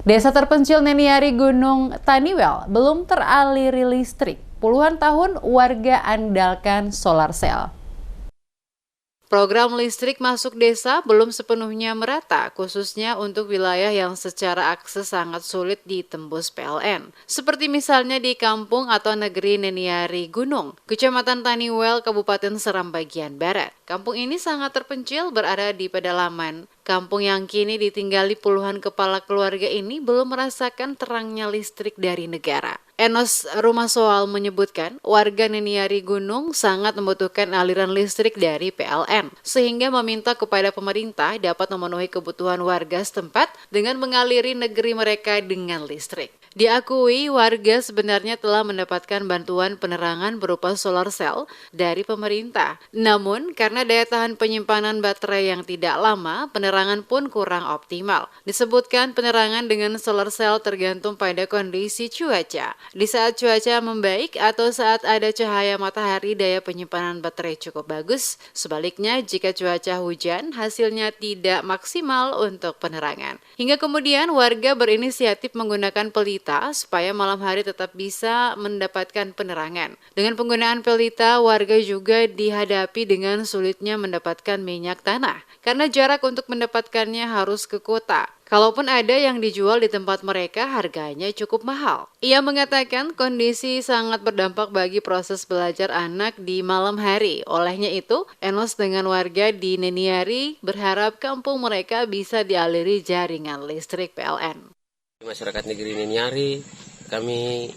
Desa terpencil Neniari Gunung Taniwel belum teraliri listrik. Puluhan tahun warga andalkan solar cell. Program listrik masuk desa belum sepenuhnya merata, khususnya untuk wilayah yang secara akses sangat sulit ditembus PLN. Seperti misalnya di kampung atau negeri Neniari Gunung, Kecamatan Taniwel, Kabupaten Seram bagian Barat. Kampung ini sangat terpencil berada di pedalaman. Kampung yang kini ditinggali puluhan kepala keluarga ini belum merasakan terangnya listrik dari negara. Enos Rumah Soal menyebutkan warga Neniari Gunung sangat membutuhkan aliran listrik dari PLN, sehingga meminta kepada pemerintah dapat memenuhi kebutuhan warga setempat dengan mengaliri negeri mereka dengan listrik. Diakui warga sebenarnya telah mendapatkan bantuan penerangan berupa solar cell dari pemerintah. Namun, karena daya tahan penyimpanan baterai yang tidak lama, penerangan pun kurang optimal. Disebutkan penerangan dengan solar cell tergantung pada kondisi cuaca. Di saat cuaca membaik atau saat ada cahaya matahari, daya penyimpanan baterai cukup bagus. Sebaliknya, jika cuaca hujan, hasilnya tidak maksimal untuk penerangan. Hingga kemudian warga berinisiatif menggunakan pelita supaya malam hari tetap bisa mendapatkan penerangan. Dengan penggunaan pelita, warga juga dihadapi dengan sulitnya mendapatkan minyak tanah karena jarak untuk mendapatkannya harus ke kota. Kalaupun ada yang dijual di tempat mereka, harganya cukup mahal. Ia mengatakan kondisi sangat berdampak bagi proses belajar anak di malam hari. Olehnya itu, Enos dengan warga di Neniari berharap kampung mereka bisa dialiri jaringan listrik PLN. Masyarakat negeri Neniari, kami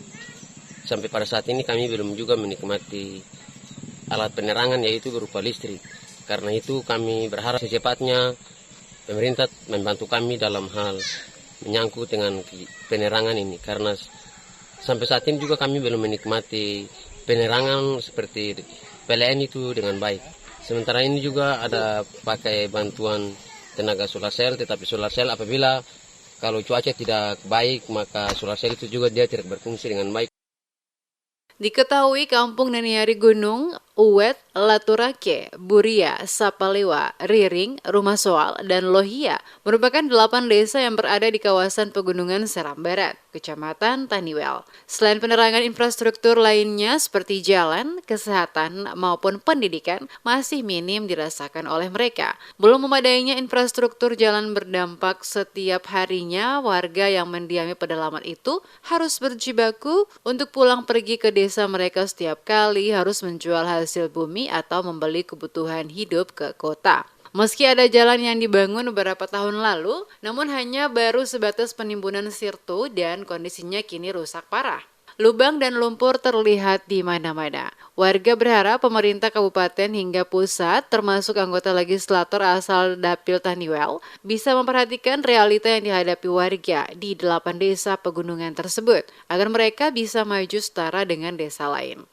sampai pada saat ini kami belum juga menikmati alat penerangan yaitu berupa listrik. Karena itu kami berharap secepatnya pemerintah membantu kami dalam hal menyangkut dengan penerangan ini. Karena sampai saat ini juga kami belum menikmati penerangan seperti PLN itu dengan baik. Sementara ini juga ada pakai bantuan tenaga solar cell, tetapi solar cell apabila kalau cuaca tidak baik, maka solar cell itu juga dia tidak berfungsi dengan baik. Diketahui kampung Neniari Gunung, Uwet, Laturake, Buria, Sapalewa, Riring, Rumah Soal, dan Lohia merupakan 8 desa yang berada di kawasan pegunungan Seram Barat, Kecamatan Taniwel. Selain penerangan infrastruktur lainnya seperti jalan, kesehatan, maupun pendidikan masih minim dirasakan oleh mereka. Belum memadainya infrastruktur jalan berdampak setiap harinya warga yang mendiami pedalaman itu harus berjibaku untuk pulang pergi ke desa mereka setiap kali harus menjual hasil bumi atau membeli kebutuhan hidup ke kota. Meski ada jalan yang dibangun beberapa tahun lalu, namun hanya baru sebatas penimbunan sirtu dan kondisinya kini rusak parah. Lubang dan lumpur terlihat di mana-mana. Warga berharap pemerintah kabupaten hingga pusat, termasuk anggota legislator asal Dapil Taniwel, bisa memperhatikan realita yang dihadapi warga di 8 desa pegunungan tersebut, agar mereka bisa maju setara dengan desa lain.